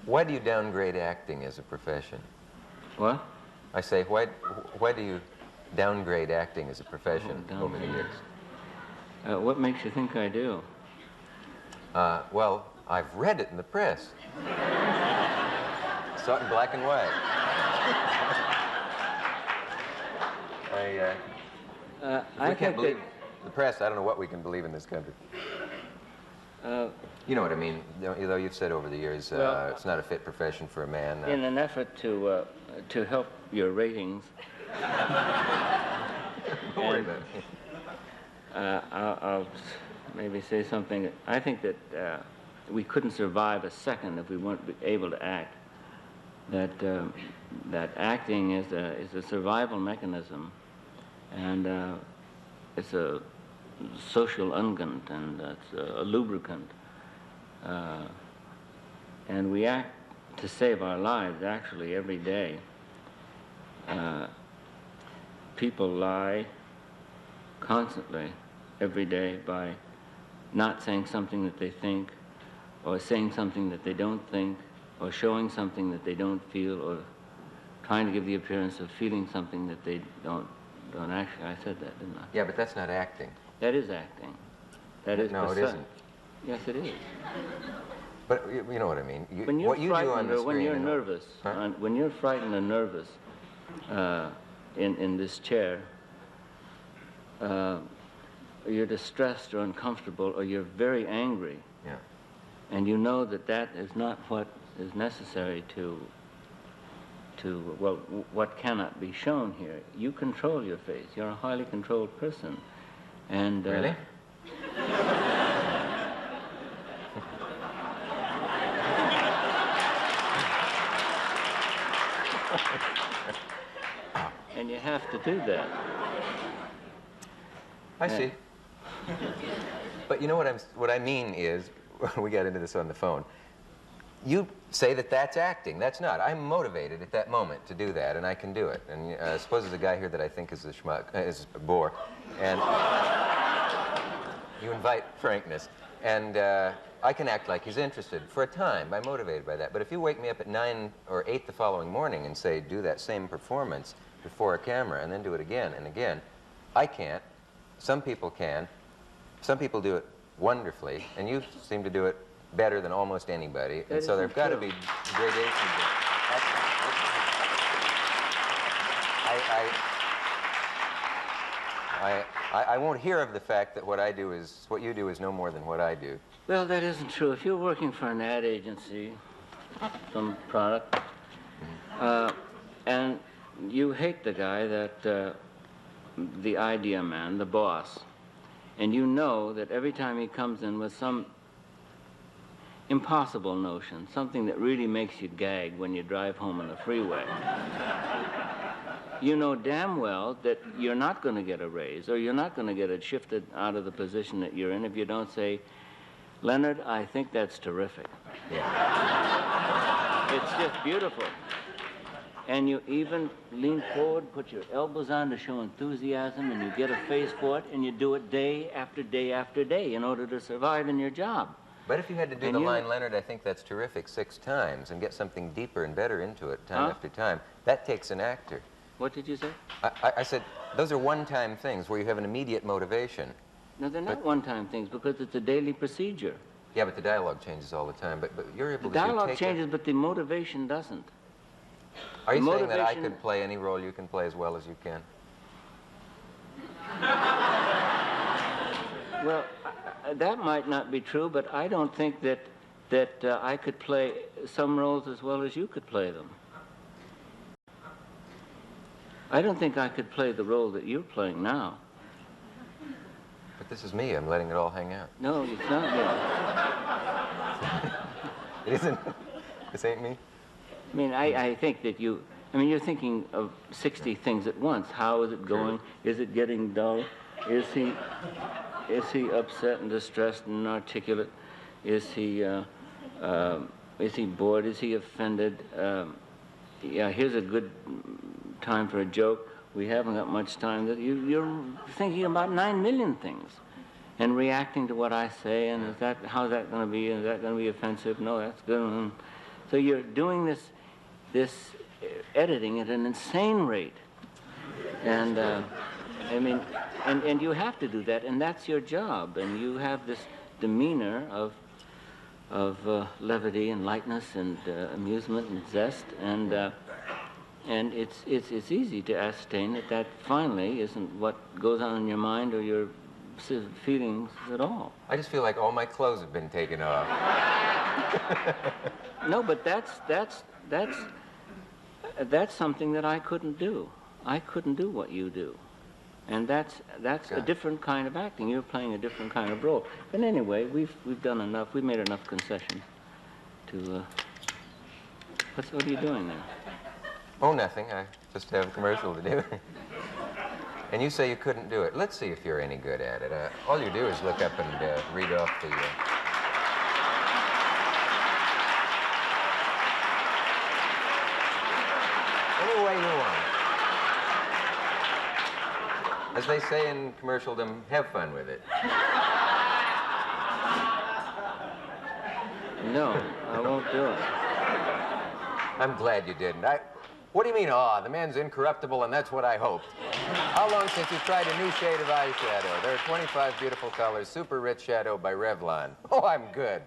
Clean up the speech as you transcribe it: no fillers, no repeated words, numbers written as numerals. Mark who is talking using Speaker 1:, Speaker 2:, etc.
Speaker 1: Why do you downgrade acting as a profession?
Speaker 2: What?
Speaker 1: I say, why do you downgrade acting as a profession over the years?
Speaker 2: What makes you think I do?
Speaker 1: Well, I've read it in the press. Saw it in black and white. We can't believe the press. I don't know what we can believe in this country. You know what I mean, though you've said over the years, well, it's not a fit profession for a man.
Speaker 2: In an effort to help your ratings,
Speaker 1: don't worry about it.
Speaker 2: I'll maybe say something. I think that we couldn't survive a second if we weren't able to act. That acting is a survival mechanism, and it's a social unguent, and it's a lubricant. And we act to save our lives, actually, every day. People lie constantly, every day, by not saying something that they think, or saying something that they don't think, or showing something that they don't feel, or trying to give the appearance of feeling something that they don't actually. I said that, didn't I?
Speaker 1: Yeah, but that's not acting.
Speaker 2: That is acting. That is
Speaker 1: no, it isn't.
Speaker 2: Yes, it is.
Speaker 1: But you know what I mean.
Speaker 2: When you're
Speaker 1: what you do on the screen,
Speaker 2: when you're nervous,
Speaker 1: huh?
Speaker 2: When you're frightened or nervous in this chair, you're distressed or uncomfortable, or you're very angry.
Speaker 1: Yeah.
Speaker 2: And you know that that is not what is necessary to well, what cannot be shown here. You control your face. You're a highly controlled person. And
Speaker 1: really?
Speaker 2: And you have to do that.
Speaker 1: I see. But you know what I mean is, we got into this on the phone. You say that that's acting. That's not. I'm motivated at that moment to do that, and I can do it. And suppose there's a guy here that I think is a schmuck, is a bore, and you invite frankness, and I can act like he's interested for a time. I'm motivated by that. But if you wake me up at 9 or 8 the following morning and say, do that same performance before a camera, and then do it again and again, I can't. Some people can. Some people do it wonderfully, and you seem to do it better than almost anybody. And so there've got to be gradations of I won't hear of the fact that what you do is no more than what I do.
Speaker 2: Well, that isn't true. If you're working for an ad agency, some product, and you hate the guy that, the idea man, the boss, and you know that every time he comes in with some impossible notion, something that really makes you gag when you drive home on the freeway, you know damn well that you're not going to get a raise, or you're not going to get it shifted out of the position that you're in if you don't say, Leonard, I think that's terrific. Yeah. It's just beautiful. And you even lean forward, put your elbows on to show enthusiasm, and you get a face for it, and you do it day after day after day in order to survive in your job.
Speaker 1: But if you had to do the line, Leonard, I think that's terrific 6 times, and get something deeper and better into it time after time, that takes an actor.
Speaker 2: What did you say?
Speaker 1: I said, those are one-time things where you have an immediate motivation.
Speaker 2: No, they're not one-time things, because it's a daily procedure.
Speaker 1: Yeah, but the dialogue changes all the time. But you're able to
Speaker 2: the dialogue changes, but the motivation doesn't.
Speaker 1: Are you saying that I could play any role you can play as well as you can?
Speaker 2: Well, that might not be true, but I don't think that I could play some roles as well as you could play them. I don't think I could play the role that you're playing now.
Speaker 1: But this is me. I'm letting it all hang out.
Speaker 2: No, it's not me.
Speaker 1: It isn't? This ain't me?
Speaker 2: I mean, I think that you're thinking of 60 things at once. How is it going? Is it getting dull? Is he upset and distressed and inarticulate? Is he bored? Is he offended? Yeah, here's a good time for a joke. We haven't got much time. You're thinking about 9 million things and reacting to what I say, and how's that going to be? Is that going to be offensive? No, that's good. So you're doing this editing at an insane rate. And I mean, and you have to do that, and that's your job. And you have this demeanor of levity and lightness and amusement and zest, and it's easy to ascertain that finally isn't what goes on in your mind or your feelings at all.
Speaker 1: I just feel like all my clothes have been taken off.
Speaker 2: No, but that's something that I couldn't do. I couldn't do what you do. And that's a different kind of acting. You're playing a different kind of role. But anyway, we've done enough. We've made enough concessions to. What are you doing there?
Speaker 1: Oh, nothing. I just have a commercial to do. And you say you couldn't do it. Let's see if you're any good at it. All you do is look up and read off the. Any way you want. As they say in commercialdom, have fun with it.
Speaker 2: No, I won't do it.
Speaker 1: I'm glad you didn't. What do you mean, aw? The man's incorruptible, and that's what I hoped. How long since you tried a new shade of eyeshadow? There are 25 beautiful colors, super rich shadow by Revlon. Oh, I'm good.